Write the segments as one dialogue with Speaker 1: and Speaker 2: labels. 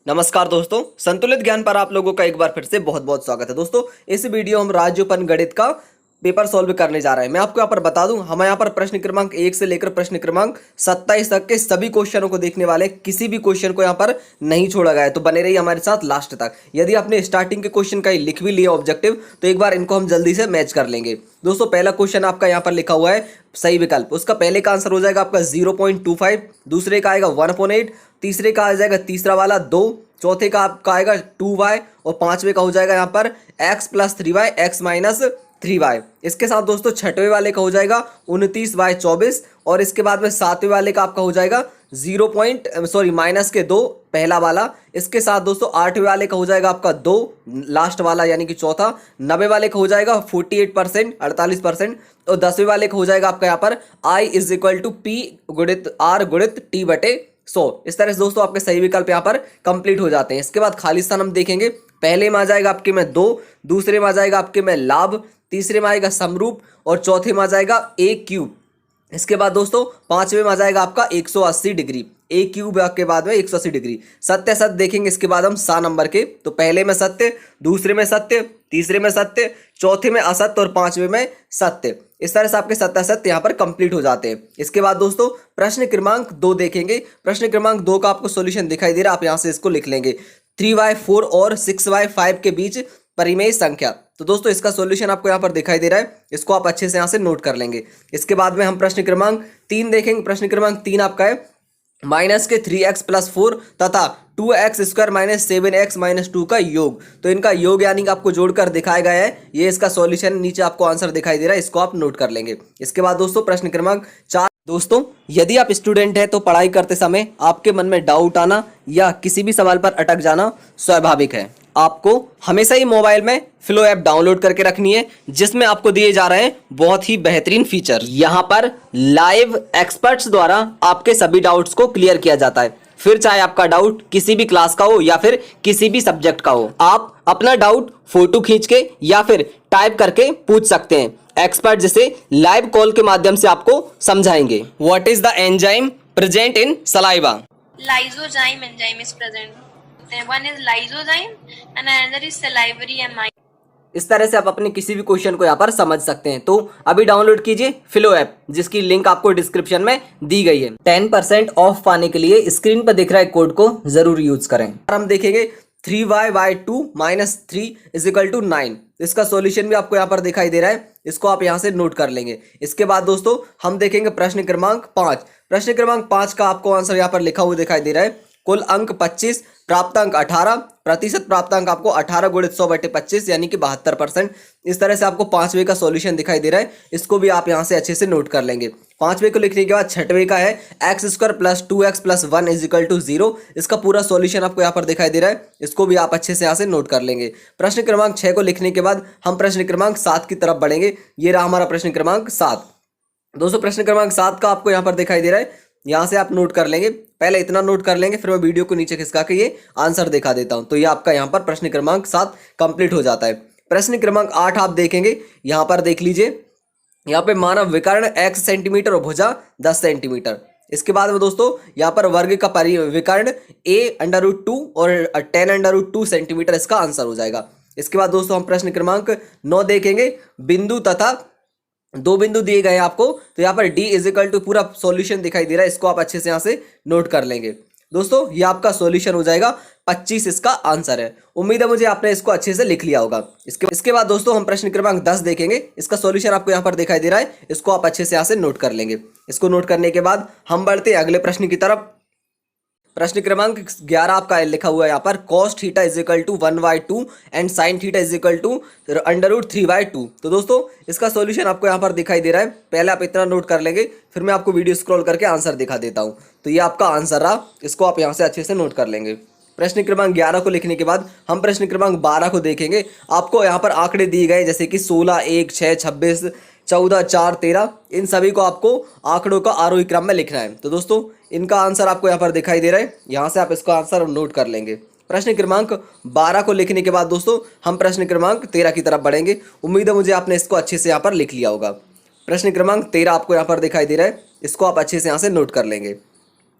Speaker 1: नमस्कार दोस्तों, संतुलित ज्ञान पर आप लोगों का एक बार फिर से बहुत बहुत स्वागत है। दोस्तों, इस वीडियो हम राज्योपन गणित का पेपर सॉल्व करने जा रहे हैं। मैं आपको यहाँ पर बता दूं, हम यहाँ पर प्रश्न क्रमांक 1 से लेकर प्रश्न क्रमांक 27 तक के सभी क्वेश्चनों को देखने वाले हैं। किसी भी क्वेश्चन को यहाँ पर नहीं छोड़ा गया है, तो बने रहिए हमारे साथ लास्ट तक। यदि आपने स्टार्टिंग के क्वेश्चन का ही लिख भी लिया ऑब्जेक्टिव, तो एक बार इनको हम जल्दी से मैच कर लेंगे। दोस्तों, पहला क्वेश्चन आपका यहाँ पर लिखा हुआ है सही विकल्प। उसका पहले का आंसर हो जाएगा आपका 0.25, दूसरे का आएगा 1/8, तीसरे का आ जाएगा तीसरा वाला 2, चौथे का आपका आएगा 2y और पांचवे का हो जाएगा यहाँ पर x + 3y x - 3y। इसके साथ दोस्तों छठवें वाले का हो जाएगा 29y24 और इसके बाद में सातवें वाले का आपका हो जाएगा -2 पहला वाला। इसके साथ दोस्तों आठवें वाले का हो जाएगा आपका 2 लास्ट वाला यानी कि चौथा। 90 वाले का हो जाएगा 48% 48% और 10वें वाले का हो जाएगा आपका यहाँ पर I = P × R × T/100। इस तरह से दोस्तों आपके सही विकल्प यहाँ पर कंप्लीट हो जाते हैं। इसके बाद खाली स्थान हम देखेंगे। पहले में आ जाएगा आपके में 2, दूसरे में आ जाएगा आपके में लाभ, तीसरे में आएगा समरूप और चौथे में आ जाएगा a³। इसके बाद दोस्तों पांचवें में आ जाएगा आपका 180 डिग्री। a³ के बाद में 180 डिग्री। सत्य असत्य देखेंगे इसके बाद हम 7 नंबर के। तो पहले में सत्य, दूसरे में सत्य, तीसरे में सत्य, चौथे में असत्य और पांचवें में सत्य। इस तरह से आपके सत्य असत्य यहाँ पर कंप्लीट हो जाते हैं। इसके बाद दोस्तों प्रश्न क्रमांक 2 देखेंगे। प्रश्न क्रमांक 2 का आपको सॉल्यूशन दिखाई दे रहा है, आप यहाँ से इसको लिख लेंगे। 3y4 और 6y5 के बीच परिमेय संख्या। तो दोस्तों इसका सॉल्यूशन आपको यहाँ पर दिखाई दे रहा है, इसको आप अच्छे से यहाँ से नोट कर लेंगे। इसके बाद में हम प्रश्न क्रमांक 3 देखेंगे। प्रश्न क्रमांक 3 आपका है -3x + 4 तथा 2x² - 7x - 2 का योग। तो इनका योग यानी कि आपको जोड़कर दिखाया गया है। ये इसका सॉल्यूशन नीचे आपको आंसर दिखाई दे रहा है, इसको आप नोट कर लेंगे। इसके बाद दोस्तों प्रश्न क्रमांक 4। दोस्तों, यदि आप स्टूडेंट हैं तो पढ़ाई करते समय आपके मन में डाउट आना या किसी भी सवाल पर अटक जाना स्वाभाविक है। आपको हमेशा ही मोबाइल में फ्लो ऐप डाउनलोड करके रखनी है, जिसमें आपको दिए जा रहे हैं बहुत ही बेहतरीन फीचर। यहाँ पर लाइव एक्सपर्ट्स द्वारा आपके सभी डाउट्स को क्लियर किया जाता है। फिर चाहे आपका डाउट किसी भी क्लास का हो या फिर किसी भी सब्जेक्ट का हो, आप अपना डाउट फोटो खींच के या फिर टाइप करके पूछ सकते हैं। एक्सपर्ट जिसे लाइव कॉल के माध्यम से आपको समझाएंगे। What is the enzyme present in saliva?
Speaker 2: Lysozyme enzyme is present. One is lysozyme and another is salivary amine.
Speaker 1: इस तरह से आप अपने किसी भी क्वेश्चन को यहाँ पर समझ सकते हैं। तो अभी डाउनलोड कीजिए फ्लो ऐप, जिसकी लिंक आपको डिस्क्रिप्शन में दी गई है। 10% ऑफ पाने के लिए स्क्रीन पर दिख रहा है कोड को जरूर यूज करें। हम देखेंगे 3y/2 - 3 = 9। इसका सॉल्यूशन भी आपको यहाँ पर दिखाई दे रहा है, इसको आप यहाँ से नोट कर लेंगे। इसके बाद दोस्तों हम देखेंगे प्रश्न क्रमांक 5। प्रश्न क्रमांक 5 का आपको आंसर यहाँ पर लिखा हुआ दिखाई दे रहा है। कुल अंक 25, प्राप्तांक 18, प्रतिशत प्राप्तांक आपको 18 × 100/25 यानी कि 72%। इस तरह से आपको पांचवे का सॉल्यूशन दिखाई दे रहा है, इसको भी आप यहाँ से अच्छे से नोट कर लेंगे। पांचवे को लिखने के बाद छठवें का है x² + 2x + 1 = 0। इसका पूरा सॉल्यूशन आपको यहाँ पर दिखाई दे रहा है, इसको भी आप अच्छे से यहाँ से नोट कर लेंगे। प्रश्न क्रमांक 6 को लिखने के बाद हम प्रश्न क्रमांक 7 की तरफ बढ़ेंगे। ये रहा हमारा प्रश्न क्रमांक 7। दोस्तों प्रश्न क्रमांक 7 का आपको यहाँ पर दिखाई दे रहा है, यहाँ से आप नोट कर लेंगे। पहले इतना नोट कर लेंगे, फिर मैं वीडियो को नीचे खिसका के ये आंसर दिखा देता हूं। तो ये आपका यहाँ पर प्रश्न क्रमांक 7 कंप्लीट हो जाता है। प्रश्न क्रमांक 8 आप देखेंगे, यहाँ पर देख लीजिए। यहाँ पे मानव विकर्ण x सेंटीमीटर और भुजा 10 सेंटीमीटर। इसके बाद में दोस्तों यहाँ पर वर्ग का विकर्ण a√2 और 10√2 सेंटीमीटर इसका आंसर हो जाएगा। इसके बाद दोस्तों हम प्रश्न क्रमांक 9 देखेंगे। बिंदु तथा 2 बिंदु दिए गए आपको, तो यहाँ पर D = पूरा सॉल्यूशन दिखाई दे रहा है, इसको आप अच्छे से यहाँ से नोट कर लेंगे। दोस्तों ये आपका सॉल्यूशन हो जाएगा 25, इसका आंसर है। उम्मीद है मुझे आपने इसको अच्छे से लिख लिया होगा। इसके बाद दोस्तों हम प्रश्न क्रमांक 10 देखेंगे। इसका सॉल्यूशन आपको यहाँ पर दिखाई दे रहा है, इसको आप अच्छे से यहाँ से नोट कर लेंगे। इसको नोट करने के बाद हम बढ़ते हैं अगले प्रश्न की तरफ। प्रश्न क्रमांक 11 आपका लिखा हुआ है यहाँ पर cos θ = 1/2 एंड sin θ = √3/2। तो दोस्तों इसका सॉल्यूशन आपको यहाँ पर दिखाई दे रहा है। पहले आप इतना नोट कर लेंगे, फिर मैं आपको वीडियो स्क्रॉल करके आंसर दिखा देता हूँ। तो ये आपका आंसर रहा, इसको आप यहाँ से अच्छे से नोट कर लेंगे। प्रश्न क्रमांक 11 को लिखने के बाद हम प्रश्न क्रमांक 12 को देखेंगे। आपको यहाँ पर आंकड़े दिए गए जैसे कि 16, 1, 6, 26, 14, 4, 13। इन सभी को आपको आंकड़ों का आरोही क्रम में लिखना है। तो दोस्तों इनका आंसर आपको यहाँ पर दिखाई दे रहा है, यहाँ से आप इसका आंसर नोट कर लेंगे। प्रश्न क्रमांक 12 को लिखने के बाद दोस्तों हम प्रश्न क्रमांक 13 की तरफ बढ़ेंगे। उम्मीद है मुझे आपने इसको अच्छे से यहाँ पर लिख लिया होगा। प्रश्न क्रमांक 13 आपको यहाँ पर दिखाई दे रहा है, इसको आप अच्छे से यहाँ से नोट कर लेंगे।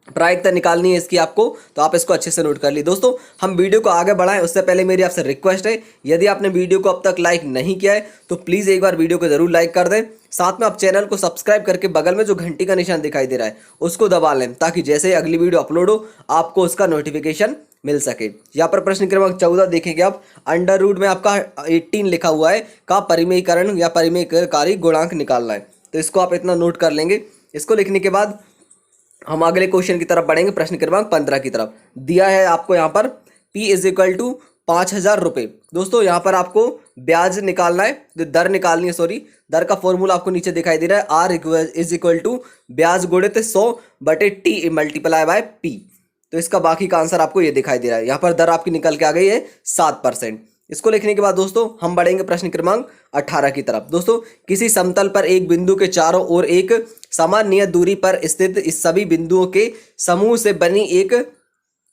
Speaker 1: प्रायिकता निकालनी है इसकी आपको, तो आप इसको अच्छे से नोट कर ली। दोस्तों हम वीडियो को आगे बढ़ाएं उससे पहले मेरी आपसे रिक्वेस्ट है, यदि आपने वीडियो को अब तक लाइक नहीं किया है तो प्लीज़ एक बार वीडियो को जरूर लाइक कर दें। साथ में आप चैनल को सब्सक्राइब करके बगल में जो घंटी का निशान दिखाई दे रहा है उसको दबा लें, ताकि जैसे ही अगली वीडियो अपलोड हो आपको उसका नोटिफिकेशन मिल सके। यहाँ पर प्रश्न क्रमांक 14 देखेंगे आप, अंडर रूट में आपका 18 लिखा हुआ है का परिमेयीकरण या परिमेयकारी गुणांक निकालना है, तो इसको आप इतना नोट कर लेंगे। इसको लिखने के बाद हम अगले क्वेश्चन की तरफ बढ़ेंगे, प्रश्न क्रमांक 15 की तरफ। दिया है आपको यहाँ पर P = 5,000 रुपये। दोस्तों यहाँ पर आपको ब्याज निकालना है, दर निकालनी है, सॉरी दर का फॉर्मूला आपको नीचे दिखाई दे रहा है, R = ब्याज गुणित 100/T × P। तो इसका बाकी का आंसर आपको ये दिखाई दे रहा है। यहाँ पर दर आपकी निकल के आ गई है 7%। इसको लिखने के बाद दोस्तों हम बढ़ेंगे प्रश्न क्रमांक 18 की तरफ। दोस्तों किसी समतल पर एक बिंदु के चारों ओर एक समान नियत दूरी पर स्थित इस सभी बिंदुओं के समूह से बनी एक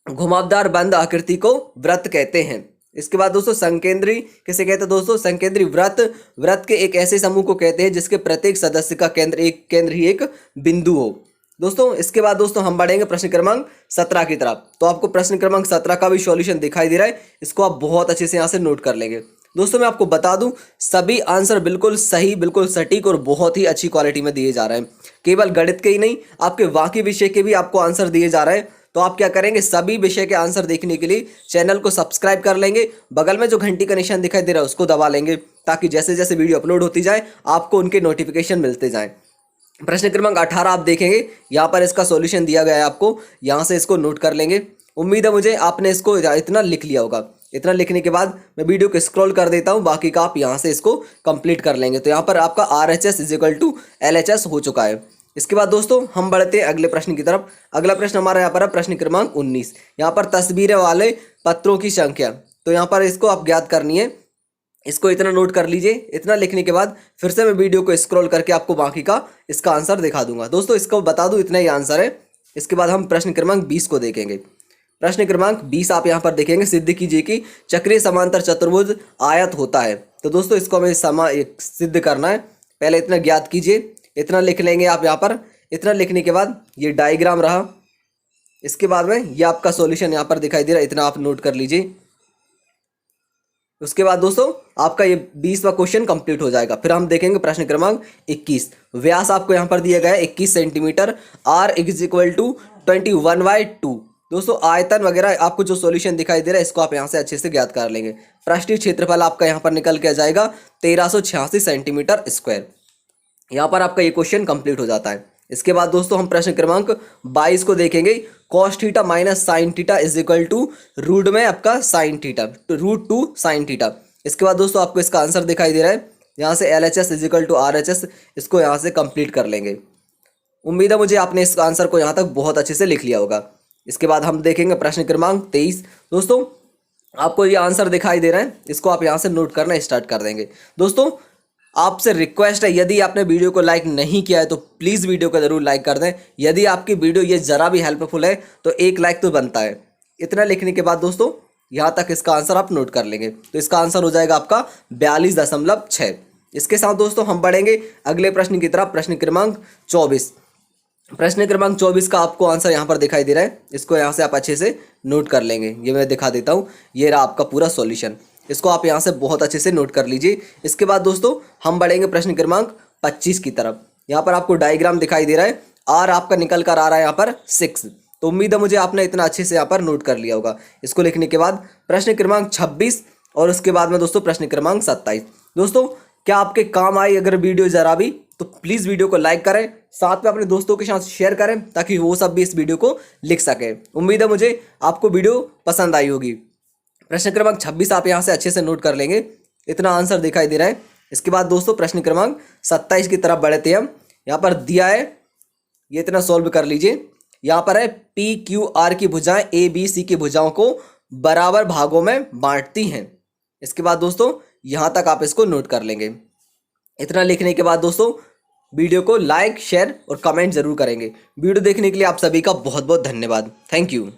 Speaker 1: घुमावदार बंद आकृति को वृत्त कहते हैं। इसके बाद दोस्तों संकेंद्री किसे कहते हैं? दोस्तों संकेंद्री वृत्त के एक ऐसे समूह को कहते हैं जिसके प्रत्येक सदस्य का केंद्र ही एक बिंदु हो। दोस्तों इसके बाद दोस्तों हम बढ़ेंगे प्रश्न क्रमांक 17 की तरफ। तो आपको प्रश्न क्रमांक 17 का भी सॉल्यूशन दिखाई दे रहा है, इसको आप बहुत अच्छे से यहाँ से नोट कर लेंगे। दोस्तों मैं आपको बता दूं सभी आंसर बिल्कुल सही, बिल्कुल सटीक और बहुत ही अच्छी क्वालिटी में दिए जा रहे हैं। केवल गणित के ही नहीं, आपके बाकी विषय के भी आपको आंसर दिए जा रहे हैं। तो आप क्या करेंगे, सभी विषय के आंसर देखने के लिए चैनल को सब्सक्राइब कर लेंगे, बगल में जो घंटी का निशान दिखाई दे रहा है उसको दबा लेंगे, ताकि जैसे जैसे वीडियो अपलोड होती जाए आपको उनके नोटिफिकेशन मिलते जाएं। प्रश्न क्रमांक 18 आप देखेंगे, यहाँ पर इसका सॉल्यूशन दिया गया है आपको, यहाँ से इसको नोट कर लेंगे। उम्मीद है मुझे आपने इसको इतना लिख लिया होगा। इतना लिखने के बाद मैं वीडियो को स्क्रॉल कर देता हूँ, बाकी का आप यहाँ से इसको कंप्लीट कर लेंगे। तो यहाँ पर आपका RHS = LHS हो चुका है। इसके बाद दोस्तों हम बढ़ते हैं अगले प्रश्न की तरफ। अगला प्रश्न हमारा यहाँ पर है प्रश्न क्रमांक 19। यहाँ पर तस्वीरें वाले पत्रों की संख्या, तो यहाँ पर इसको आप ज्ञात करनी है। इसको इतना नोट कर लीजिए। इतना लिखने के बाद फिर से मैं वीडियो को स्क्रॉल करके आपको बाकी का इसका आंसर दिखा दूंगा। दोस्तों इसको बता दूं इतना ही आंसर है। इसके बाद हम प्रश्न क्रमांक 20 को देखेंगे। प्रश्न क्रमांक 20 आप यहाँ पर देखेंगे, सिद्ध कीजिए कि चक्रीय समांतर चतुर्भुज आयत होता है। तो दोस्तों इसको हमें सिद्ध करना है। पहले इतना ज्ञात कीजिए, इतना लिख लेंगे आप यहाँ पर। इतना लिखने के बाद ये डायग्राम रहा, इसके बाद में ये आपका सॉल्यूशन यहाँ पर दिखाई दे रहा है, इतना आप नोट कर लीजिए। उसके बाद दोस्तों आपका ये 20वां क्वेश्चन कंप्लीट हो जाएगा। फिर हम देखेंगे प्रश्न क्रमांक 21। व्यास आपको यहाँ पर दिया गया है 21 सेंटीमीटर, R = 21/2। दोस्तों आयतन वगैरह आपको जो सॉल्यूशन दिखाई दे रहा है इसको आप यहाँ से अच्छे से ज्ञात कर लेंगे। पृष्ठीय क्षेत्रफल आपका यहाँ पर निकल के आ जाएगा 1386 सेंटीमीटर स्क्वायर। यहाँ पर आपका ये क्वेश्चन कंप्लीट हो जाता है। इसके बाद दोस्तों हम प्रश्न क्रमांक 22 को देखेंगे। cos θ - sin θ = रूट में आपका sin θ, √2 sin θ। इसके बाद दोस्तों आपको इसका आंसर दिखाई दे रहा है, यहाँ से LHS = RHS, इसको यहाँ से कंप्लीट कर लेंगे। उम्मीद है मुझे आपने इस आंसर को यहाँ तक बहुत अच्छे से लिख लिया होगा। इसके बाद हम देखेंगे प्रश्न क्रमांक 23। दोस्तों आपको ये आंसर दिखाई दे रहा है, इसको आप यहाँ से नोट करना स्टार्ट कर देंगे। दोस्तों आपसे रिक्वेस्ट है, यदि आपने वीडियो को लाइक नहीं किया है तो प्लीज़ वीडियो को ज़रूर लाइक कर दें। यदि आपकी वीडियो ये ज़रा भी हेल्पफुल है तो एक लाइक तो बनता है। इतना लिखने के बाद दोस्तों यहाँ तक इसका आंसर आप नोट कर लेंगे, तो इसका आंसर हो जाएगा आपका 42.6। इसके साथ दोस्तों हम बढ़ेंगे अगले प्रश्न की तरफ, प्रश्न क्रमांक 24। प्रश्न क्रमांक 24 का आपको आंसर यहाँ पर दिखाई दे रहा है, इसको यहाँ से आप अच्छे से नोट कर लेंगे। ये मैं दिखा देता हूँ, ये रहा आपका पूरा सॉल्यूशन, इसको आप यहाँ से बहुत अच्छे से नोट कर लीजिए। इसके बाद दोस्तों हम बढ़ेंगे प्रश्न क्रमांक 25 की तरफ। यहाँ पर आपको डायग्राम दिखाई दे रहा है, R आपका निकल कर आ रहा है यहाँ पर 6। तो उम्मीद है मुझे आपने इतना अच्छे से यहाँ पर नोट कर लिया होगा। इसको लिखने के बाद प्रश्न क्रमांक 26 और उसके बाद में दोस्तों प्रश्न क्रमांक 27। दोस्तों क्या आपके काम आई अगर वीडियो जरा भी, तो प्लीज़ वीडियो को लाइक करें, साथ में अपने दोस्तों के साथ शेयर करें, ताकि वो सब भी इस वीडियो को लिख सकें। उम्मीद है मुझे आपको वीडियो पसंद आई होगी। प्रश्न क्रमांक 26 आप यहाँ से अच्छे से नोट कर लेंगे, इतना आंसर दिखाई दे रहा है। इसके बाद दोस्तों प्रश्न क्रमांक 27 की तरफ बढ़ते हैं हम। यहाँ पर दिया है, ये इतना सॉल्व कर लीजिए। यहाँ पर है PQR की भुजाएं ABC की भुजाओं को बराबर भागों में बांटती हैं। इसके बाद दोस्तों यहाँ तक आप इसको नोट कर लेंगे। इतना लिखने के बाद दोस्तों वीडियो को लाइक, शेयर और कमेंट जरूर करेंगे। वीडियो देखने के लिए आप सभी का बहुत बहुत धन्यवाद। Thank you.